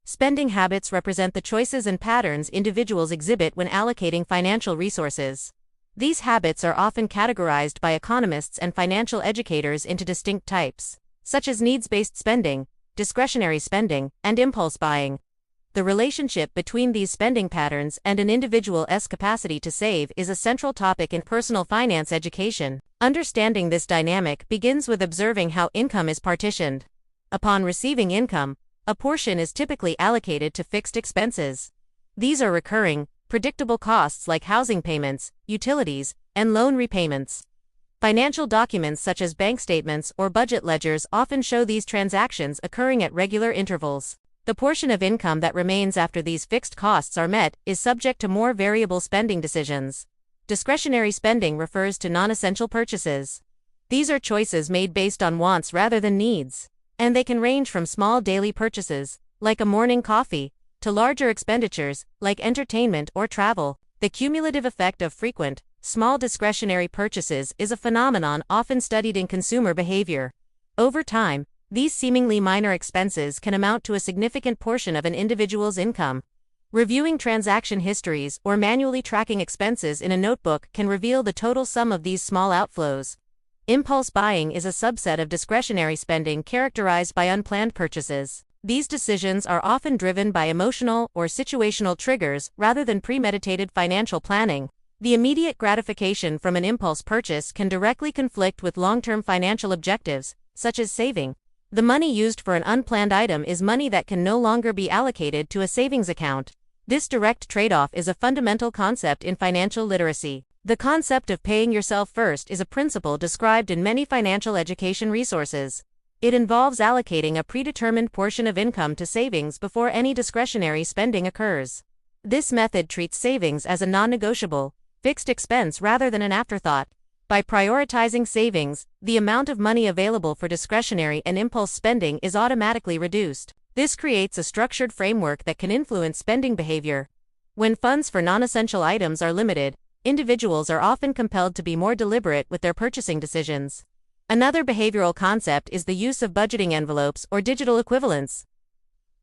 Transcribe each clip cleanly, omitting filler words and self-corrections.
Spending habits represent the choices and patterns individuals exhibit when allocating financial resources. These habits are often categorized by economists and financial educators into distinct types, such as needs-based spending, discretionary spending, and impulse buying. The relationship between these spending patterns and an individual's capacity to save is a central topic in personal finance education. Understanding this dynamic begins with observing how income is partitioned. Upon receiving income, a portion is typically allocated to fixed expenses. These are recurring, predictable costs like housing payments, utilities, and loan repayments. Financial documents such as bank statements or budget ledgers often show these transactions occurring at regular intervals. The portion of income that remains after these fixed costs are met is subject to more variable spending decisions. Discretionary spending refers to non-essential purchases. These are choices made based on wants rather than needs, and they can range from small daily purchases, like a morning coffee, to larger expenditures, like entertainment or travel. The cumulative effect of frequent, small discretionary purchases is a phenomenon often studied in consumer behavior. Over time, these seemingly minor expenses can amount to a significant portion of an individual's income. Reviewing transaction histories or manually tracking expenses in a notebook can reveal the total sum of these small outflows. Impulse buying is a subset of discretionary spending characterized by unplanned purchases. These decisions are often driven by emotional or situational triggers rather than premeditated financial planning. The immediate gratification from an impulse purchase can directly conflict with long-term financial objectives, such as saving. The money used for an unplanned item is money that can no longer be allocated to a savings account. This direct trade-off is a fundamental concept in financial literacy. The concept of paying yourself first is a principle described in many financial education resources. It involves allocating a predetermined portion of income to savings before any discretionary spending occurs. This method treats savings as a non-negotiable, fixed expense rather than an afterthought. By prioritizing savings, the amount of money available for discretionary and impulse spending is automatically reduced. This creates a structured framework that can influence spending behavior. When funds for non-essential items are limited, individuals are often compelled to be more deliberate with their purchasing decisions. Another behavioral concept is the use of budgeting envelopes or digital equivalents.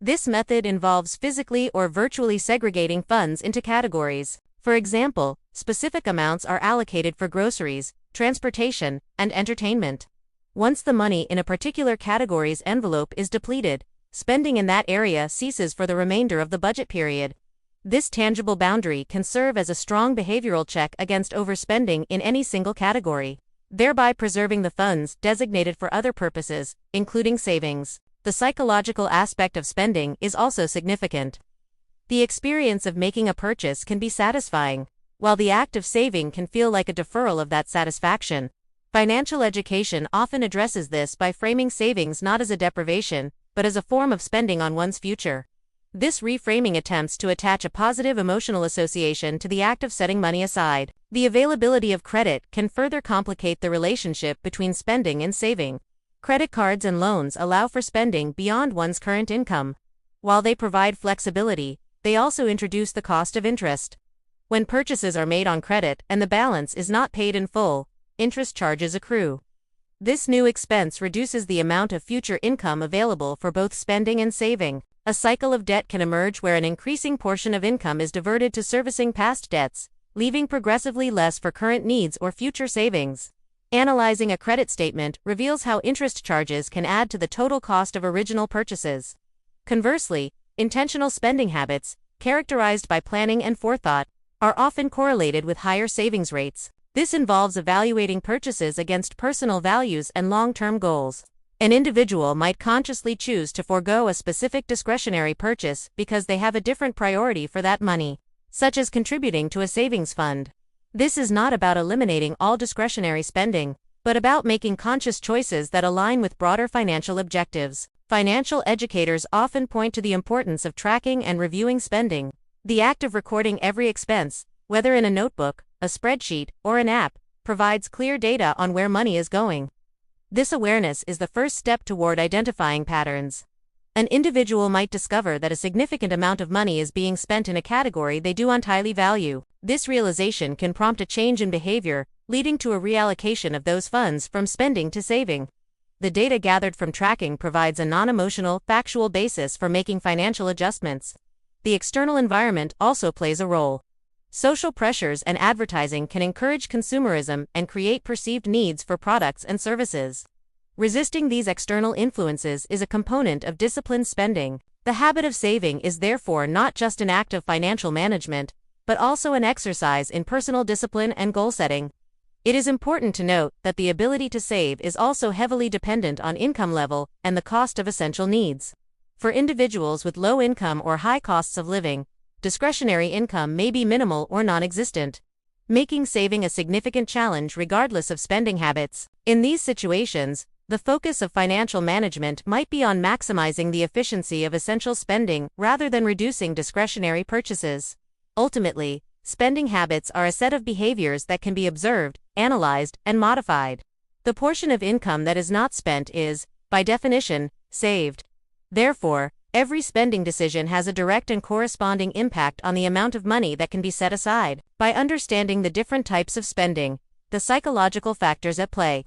This method involves physically or virtually segregating funds into categories. For example, specific amounts are allocated for groceries, transportation, and entertainment. Once the money in a particular category's envelope is depleted, spending in that area ceases for the remainder of the budget period. This tangible boundary can serve as a strong behavioral check against overspending in any single category, thereby preserving the funds designated for other purposes, including savings. The psychological aspect of spending is also significant. The experience of making a purchase can be satisfying, while the act of saving can feel like a deferral of that satisfaction. Financial education often addresses this by framing savings not as a deprivation, but as a form of spending on one's future. This reframing attempts to attach a positive emotional association to the act of setting money aside. The availability of credit can further complicate the relationship between spending and saving. Credit cards and loans allow for spending beyond one's current income. While they provide flexibility, they also introduce the cost of interest. When purchases are made on credit and the balance is not paid in full, interest charges accrue. This new expense reduces the amount of future income available for both spending and saving. A cycle of debt can emerge where an increasing portion of income is diverted to servicing past debts, leaving progressively less for current needs or future savings. Analyzing a credit statement reveals how interest charges can add to the total cost of original purchases. Conversely, intentional spending habits, characterized by planning and forethought, are often correlated with higher savings rates. This involves evaluating purchases against personal values and long-term goals. An individual might consciously choose to forego a specific discretionary purchase because they have a different priority for that money, such as contributing to a savings fund. This is not about eliminating all discretionary spending, but about making conscious choices that align with broader financial objectives. Financial educators often point to the importance of tracking and reviewing spending. The act of recording every expense, whether in a notebook, a spreadsheet, or an app, provides clear data on where money is going. This awareness is the first step toward identifying patterns. An individual might discover that a significant amount of money is being spent in a category they do not highly value. This realization can prompt a change in behavior, leading to a reallocation of those funds from spending to saving. the data gathered from tracking provides a non-emotional, factual basis for making financial adjustments. The external environment also plays a role. Social pressures and advertising can encourage consumerism and create perceived needs for products and services. Resisting these external influences is a component of disciplined spending. The habit of saving is therefore not just an act of financial management, but also an exercise in personal discipline and goal setting. It is important to note that the ability to save is also heavily dependent on income level and the cost of essential needs. For individuals with low income or high costs of living, discretionary income may be minimal or non-existent, making saving a significant challenge regardless of spending habits. In these situations, the focus of financial management might be on maximizing the efficiency of essential spending rather than reducing discretionary purchases. Ultimately, spending habits are a set of behaviors that can be observed, analyzed, and modified. The portion of income that is not spent is, by definition, saved. Therefore, every spending decision has a direct and corresponding impact on the amount of money that can be set aside. By understanding the different types of spending, the psychological factors at play,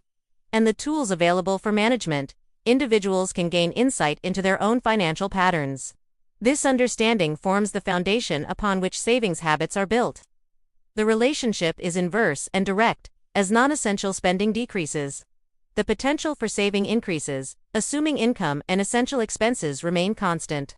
and the tools available for management, individuals can gain insight into their own financial patterns. This understanding forms the foundation upon which savings habits are built. The relationship is inverse and direct. As non-essential spending decreases, the potential for saving increases, assuming income and essential expenses remain constant.